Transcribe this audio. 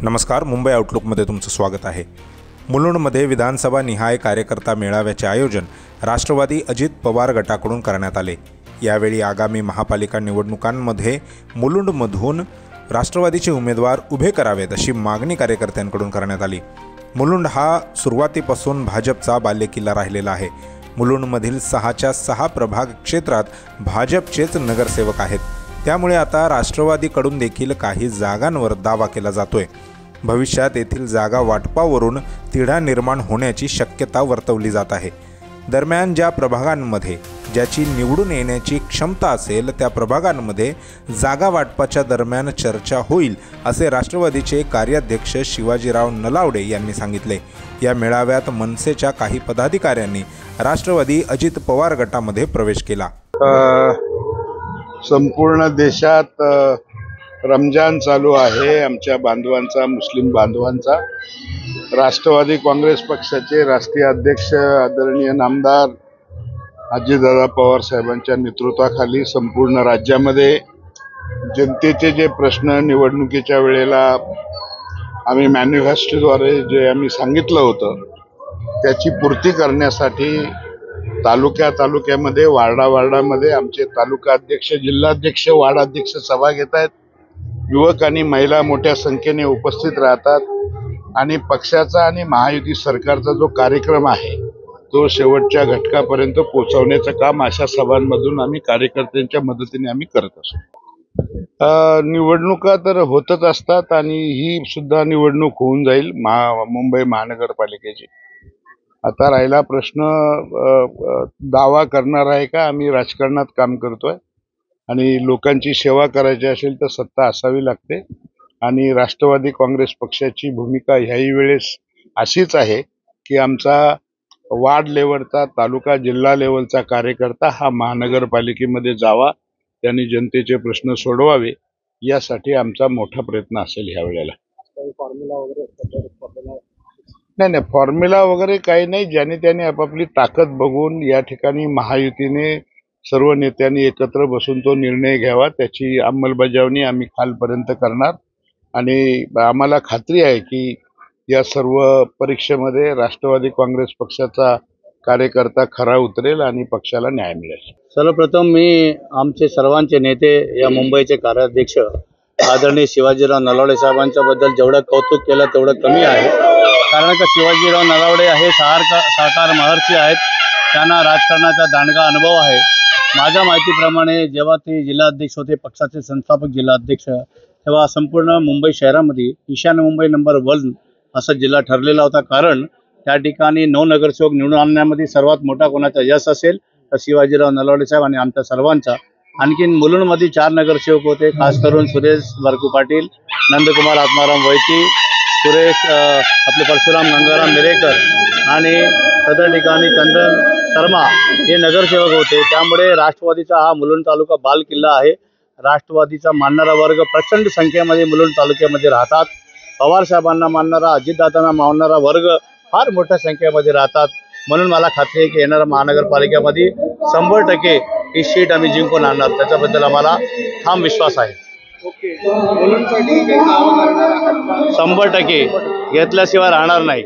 नमस्कार, मुंबई आउटलुकमध्ये तुमचं स्वागत आहे। मुलुंडमध्ये विधानसभा निहाय कार्यकर्ता मेळाव्याचे आयोजन राष्ट्रवादी अजित पवार गटाकडून करण्यात आले। यावेळी आगामी महापालिका निवडणुकांमध्ये मुलुंडमधून राष्ट्रवादीचे उमेदवार उभे करावेत अशी मागणी कार्यकर्त्यांकडून करण्यात आली। मुलुंड हा सुरुवातीपासून भाजपचा बालेकिल्ला राहिलेला आहे। मुलुंडमधील 6च्या 6 प्रभाग क्षेत्रात भाजपचेच नगरसेवक आहेत। त्यामुळे आता राष्ट्रवादीकडून देखील काही जागांवर दावा केला जातोय। भविष्यात येथील जागा वाटपावरून तिढा निर्माण होण्याची शक्यता वर्तवली जात आहे। दरम्यान ज्या प्रभागांमध्ये ज्याची निवडून येण्याची क्षमता असेल त्या प्रभागांमध्ये जागा वाटपाच्या दरम्यान चर्चा होईल असे राष्ट्रवादीचे कार्याध्यक्ष शिवाजीराव नलावडे यांनी सांगितले। या मेळाव्यात मनसेच्या काही पदाधिकाऱ्यांनी राष्ट्रवादी अजित पवार गटामध्ये प्रवेश केला। संपूर्ण देशात रमजान चालू आहे आमच्या बांधवांचा, मुस्लिम बांधवांचा। राष्ट्रवादी काँग्रेस पक्षाचे राष्ट्रीय अध्यक्ष आदरणीय नामदार अजितदादा पवार साहेबांच्या नेतृत्वाखाली संपूर्ण राज्यामध्ये जनतेचे जे प्रश्न निवडणुकीच्या वेळेला आम्ही मॅनिफेस्टोद्वारे जे आम्ही सांगितलं होतं त्याची पूर्ती करण्यासाठी तालुक्यामध्ये वार्डामध्ये आमचे तालुका अध्यक्ष, जिल्हाध्यक्ष, वार्डाध्यक्ष सभा घेत आहेत। युवक आणि महिला मोठ्या संख्येने उपस्थित राहतात आणि पक्षाचा आणि महायुती सरकारचा जो कार्यक्रम आहे तो शेवटच्या घटकापर्यंत पोहोचवण्याचं काम अशा सभांमधून आम्ही कार्यकर्त्यांच्या मदतीने आम्ही करत असतो। निवडणुका तर होतच असतात आणि ही सुद्धा निवडणूक होऊन जाईल मुंबई महानगरपालिकेची। आता राहिला प्रश्न दावा करणार आहे का? आम्ही राजकारणात काम करतोय आणि लोकांची सेवा करायची असेल तर सत्ता असावी लागते आणि राष्ट्रवादी काँग्रेस पक्षाची भूमिका ह्याही वेळेस अशीच आहे की आमचा वार्ड लेवलचा, तालुका, जिल्हा लेवलचा कार्यकर्ता हा महानगरपालिकेमध्ये जावा, त्यांनी जनतेचे प्रश्न सोडवावे, यासाठी आमचा मोठा प्रयत्न असेल ह्या वेळेला। नाही, फॉर्म्युला वगैरे काही नाही। ज्याने त्याने आपापली ताकद बघून या ठिकाणी महायुतीने सर्व नेत्यांनी एकत्र बसून तो निर्णय घ्यावा, त्याची अंमलबजावणी आम्ही खालपर्यंत करणार आणि आम्हाला खात्री आहे की या सर्व परीक्षेमध्ये राष्ट्रवादी काँग्रेस पक्षाचा कार्यकर्ता खरा उतरेल आणि पक्षाला न्याय मिळेल। सर्वप्रथम मी आमचे सर्वांचे नेते, या मुंबईचे कार्याध्यक्ष आदरणीय शिवाजीराव नलावडे साहेबांच्या बद्दल जेवढं कौतुक केलं तेवढं कमी आहे। कारण का शिवाजीराव नलावडे हे सहकार महर्षी आहेत, त्यांना राजकारणाचा दांडगा अनुभव आहे। माझ्या माहितीप्रमाणे जेव्हा ते जिल्हाध्यक्ष होते, पक्षाचे संस्थापक जिल्हाध्यक्ष, तेव्हा संपूर्ण मुंबई शहरामध्ये ईशान्य मुंबई नंबर 1 असा जिल्हा ठरलेला होता। कारण त्या ठिकाणी 9 नगरसेवक निवडून आणण्यामध्ये सर्वात मोठा कोणाचा यश असेल तर शिवाजीराव नलावडे साहेब आणि आमच्या सर्वांचा। आणखीन मुलुंडमध्ये 4 नगरसेवक होते, खास करून सुरेश बरकू पाटील, नंदकुमार आत्माराम वैती, सुरेश आपले परशुराम गंगाराम मिरेकर आणि सदर ठिकाणी चंदन शर्मा हे नगरसेवक होते। त्यामुळे राष्ट्रवादीचा हा मुलुंड तालुका बाल किल्ला आहे। राष्ट्रवादीचा मानणारा वर्ग प्रचंड संख्येमध्ये मुलुंड तालुक्यामध्ये राहतात। पवार साहेबांना मानणारा, अजितदादांना मानणारा वर्ग फार मोठ्या संख्येमध्ये राहतात। म्हणून मला खात्री आहे की येणाऱ्या महानगरपालिकेमध्ये 100% ही सीट आम्ही जिंकून आणणार, त्याच्याबद्दल आम्हाला ठाम विश्वास आहे। 100% घेतल्याशिवाय राहणार नाही।